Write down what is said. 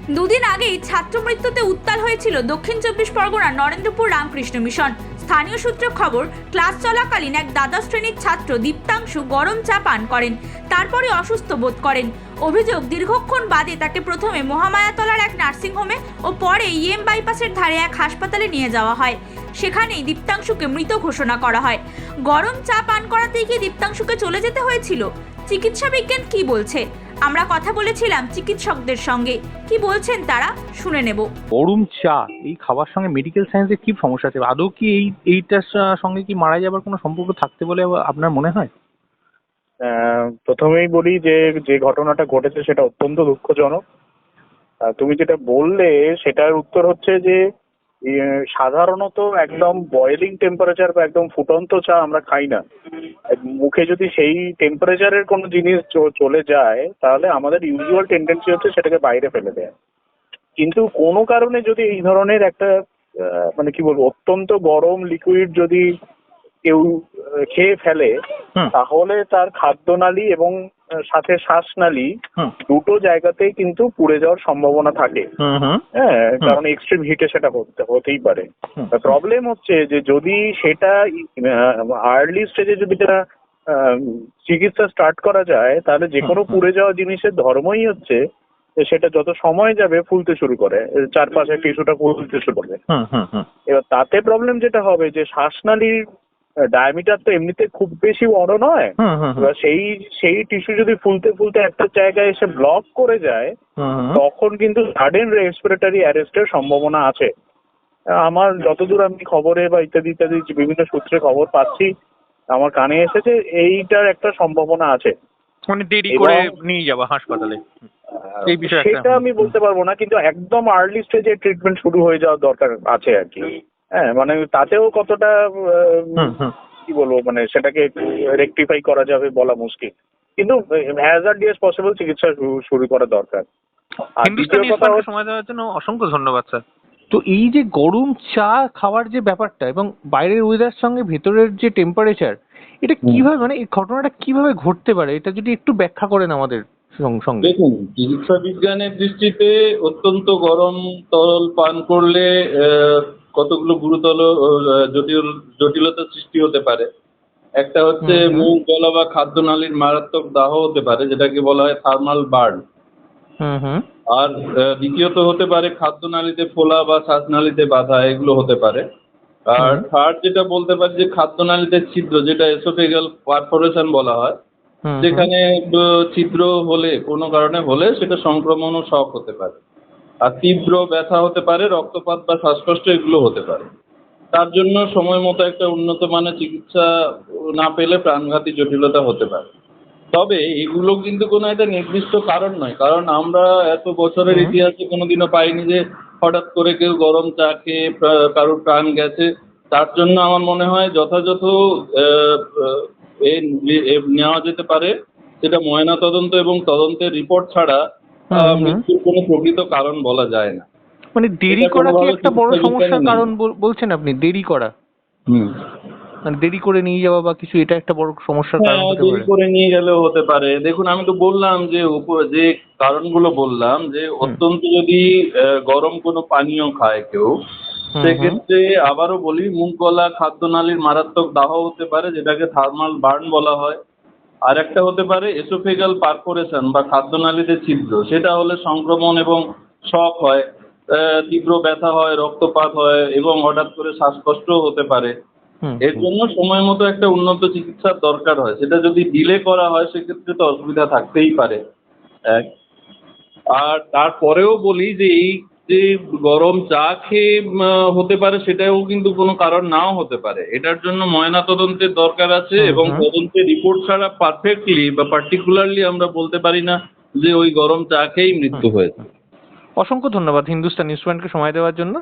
দুদিন আগেই ছাত্র মৃত্যুতে উত্তাল হয়েছিল দক্ষিণ চব্বিশ পরগনার নরেন্দ্রপুর রামকৃষ্ণ মিশন। স্থানীয় সূত্রে খবর, ক্লাস চলাকালীন এক দ্বাদশ শ্রেণীর ছাত্র দীপ্তাংশু গরম চা পান করেন, তারপরে অসুস্থ বোধ করেন। অভিযোগ, দীর্ঘক্ষণ বাদে তাকে প্রথমে মহামায়াতলার এক নার্সিংহোমে ও পরে ইএম বাইপাসের ধারে এক হাসপাতালে নিয়ে যাওয়া হয়। সেখানেই দীপ্তাংশুকে মৃত ঘোষণা করা হয়। গরম চা পান করাতেই কি দীপ্তাংশুকে চলে যেতে হয়েছিল? চিকিৎসা বিজ্ঞান কি বলছে? আমরা কথা বলেছিলাম চিকিৎসকদের সঙ্গে, কি বলছেন তারা শুনে নেব। গরম চা এই খাবার সঙ্গে মেডিকেল সায়েন্সের কি সমস্যা আছে? আদৌ কি এইটার সঙ্গে কি মারা যাবার কোনো সম্পর্ক থাকতে বলে আপনার মনে হয়? প্রথমেই বলি যে যে ঘটনাটা ঘটেছে সেটা অত্যন্ত দুঃখজনক। তুমি যেটা বললে সেটার উত্তর হচ্ছে যে সাধারণত একদম বয়েলিং টেম্পারেচার বা একদম ফুটন্ত চা আমরা খাই না। মুখে যদি সেই টেম্পারেচারের কোনো জিনিস চলে যায় তাহলে আমাদের ইউজুয়াল টেন্ডেন্সি হচ্ছে সেটাকে বাইরে ফেলে দেয়। কিন্তু কোনো কারণে যদি এই ধরনের একটা মানে কি বলবো অত্যন্ত গরম লিকুইড যদি কেউ খেয়ে ফেলে তাহলে তার খাদ্যনালী এবং সাথে শ্বাসনালী দুটো জায়গাতেই কিন্তু পুড়ে যাওয়ার সম্ভাবনা থাকে। হ্যাঁ, কারণ এক্সট্রিম হিটে সেটা হতেই পারে। প্রবলেম হচ্ছে যে যদি সেটা আর্লি স্টেজে যদি চিকিৎসা স্টার্ট করা যায় তাহলে যে কোনো পুড়ে যাওয়া জিনিসের ধর্মই হচ্ছে সেটা যত সময় যাবে ফুলতে শুরু করে, চারপাশে টিস্যুটা ফুলতে শুরু করে। এবার তাতে প্রবলেম যেটা হবে যে শ্বাসনালীর ডায়ামিটার তো এমনিতে খুব বেশি বড় নয়। এবার সেই টিস্যু যদি ফুলতে ফুলতে একটা জায়গায় এসে ব্লক করে যায় তখন কিন্তু সাডেন রেসপিরেটরি অ্যারেস্টের সম্ভাবনা আছে। আমার যতদূর আমি খবরে বা ইত্যাদি ইত্যাদি বিভিন্ন সূত্রে খবর পাচ্ছি, আমার কানে এসেছে এইটার একটা সম্ভাবনা আছে। মানে দেরি করে নিয়ে যাওয়া হাসপাতালে, এই বিষয়ে সেটা আমি বলতে পারবো না, কিন্তু একদম আর্লি স্টেজে ট্রিটমেন্ট শুরু হয়ে যাওয়ার দরকার আছে আর কি। হ্যাঁ, মানে তাতেও কতটা কি বলবো মানে সেটাকে রেকটিফাই করা যাবে বলা মুশকিল, কিন্তু অ্যাজ আর্লি অ্যাজ পসিবল চিকিৎসা শুরু করা দরকার। আর হিন্দুস্তানি স্পাইসকে সময় দেওয়ার জন্য অসংখ্য ধন্যবাদ স্যার। তো এই যে গরম চা খাওয়ার যে ব্যাপারটা এবং বাইরের ওয়েদার সঙ্গে ভেতরের যে টেম্পারেচার, এটা কিভাবে মানে এই ঘটনাটা কিভাবে ঘটতে পারে, এটা যদি একটু ব্যাখ্যা করেন আমাদের সঙ্গে। দেখুন, চিকিৎসা বিজ্ঞানের দৃষ্টিতে অত্যন্ত গরম তরল পান করলে কতগুলো গুরুতর জটিলতার সৃষ্টি হতে পারে। একটা হচ্ছে মুখ, গলা বা খাদ্যনালীর মারাত্মক দাহ হতে পারে, যেটাকে বলা হয় থার্মাল বার্ন। আর দ্বিতীয়ত হতে পারে খাদ্যনালীতে ফোলা বা শ্বাসনালীতে বাধা, এগুলো হতে পারে। আর থার্ড যেটা বলতে পারি যে খাদ্যনালীতে ছিদ্র, যেটা এসোফেগাল পারফোরেশন বলা হয়, যেখানে ছিদ্র হলে কোনো কারণে হলে সেটা সংক্রমণ ও শক হতে পারে। আর তীব্র ব্যথা হতে পারে, রক্তপাত বা শ্বাসকষ্ট এগুলো হতে পারে। তার জন্য সময় মতো একটা উন্নত মানের চিকিৎসা না পেলে প্রাণঘাতী জটিলতা হতে পারে। তবে এগুলো কিন্তু কোনো একটা নির্দিষ্ট কারণ নয়, কারণ আমরা এত বছরের ইতিহাসে কোনোদিনও পাইনি যে হঠাৎ করে কেউ গরম চা খেয়ে কারোর প্রাণ গেছে। তার জন্য আমার মনে হয় যথাযথ নেওয়া যেতে পারে, সেটা ময়নাতদন্ত এবং তদন্তের রিপোর্ট ছাড়া মৃত্যুর কোনো প্রকৃত কারণ বলা যায় না। মানে দেরি করা কি একটা বড় সমস্যার কারণ বলছেন আপনি? দেরি করা, মানে দেরি করে নিয়ে যাওয়া বা কিছু, এটা একটা বড় সমস্যার কারণ হতে পারে। দেরি করে নিয়ে গেলেও হতে পারে। দেখুন, আমি তো বললাম যে যে কারণগুলো বললাম, যে অত্যন্ত যদি গরম কোনো পানীয় খায় কেউ, সেক্ষেত্রে আবারও বলি মুখ, গলা, খাদ্যনালীর মারাত্মক দাহ হতে পারে, যেটাকে থার্মাল বার্ন বলা হয়। আর একটা হতে পারে এসোফেগাল পারফোরেশন বা খাদ্যনালীতে ছিদ্র, সেটা হলে সংক্রমণ এবং শক হয়, তীব্র ব্যথা হয়, রক্তপাত হয় এবং হঠাৎ করে শ্বাসকষ্টও হতে পারে। এর জন্য সময় মতো একটা উন্নত চিকিৎসার দরকার হয়। সেটা যদি ডিলে করা হয় সেক্ষেত্রে তো অসুবিধা থাকতেই পারে। আর তারপরেও বলি যে এই যে গরম চা খেয়ে হতে পারে সেটাও কিন্তু কোনো কারণ নাও হতে পারে। এটার জন্য ময়নাতদন্তের দরকার আছে এবং তদন্তের রিপোর্ট ছাড়া পারফেক্টলি বা পার্টিকুলারলি আমরা বলতে পারি না যে ওই গরম চা খেয়েই মৃত্যু হয়েছে। অসংখ্য ধন্যবাদ হিন্দুস্তান নিউজ পয়েন্টকে সময় দেওয়ার জন্য।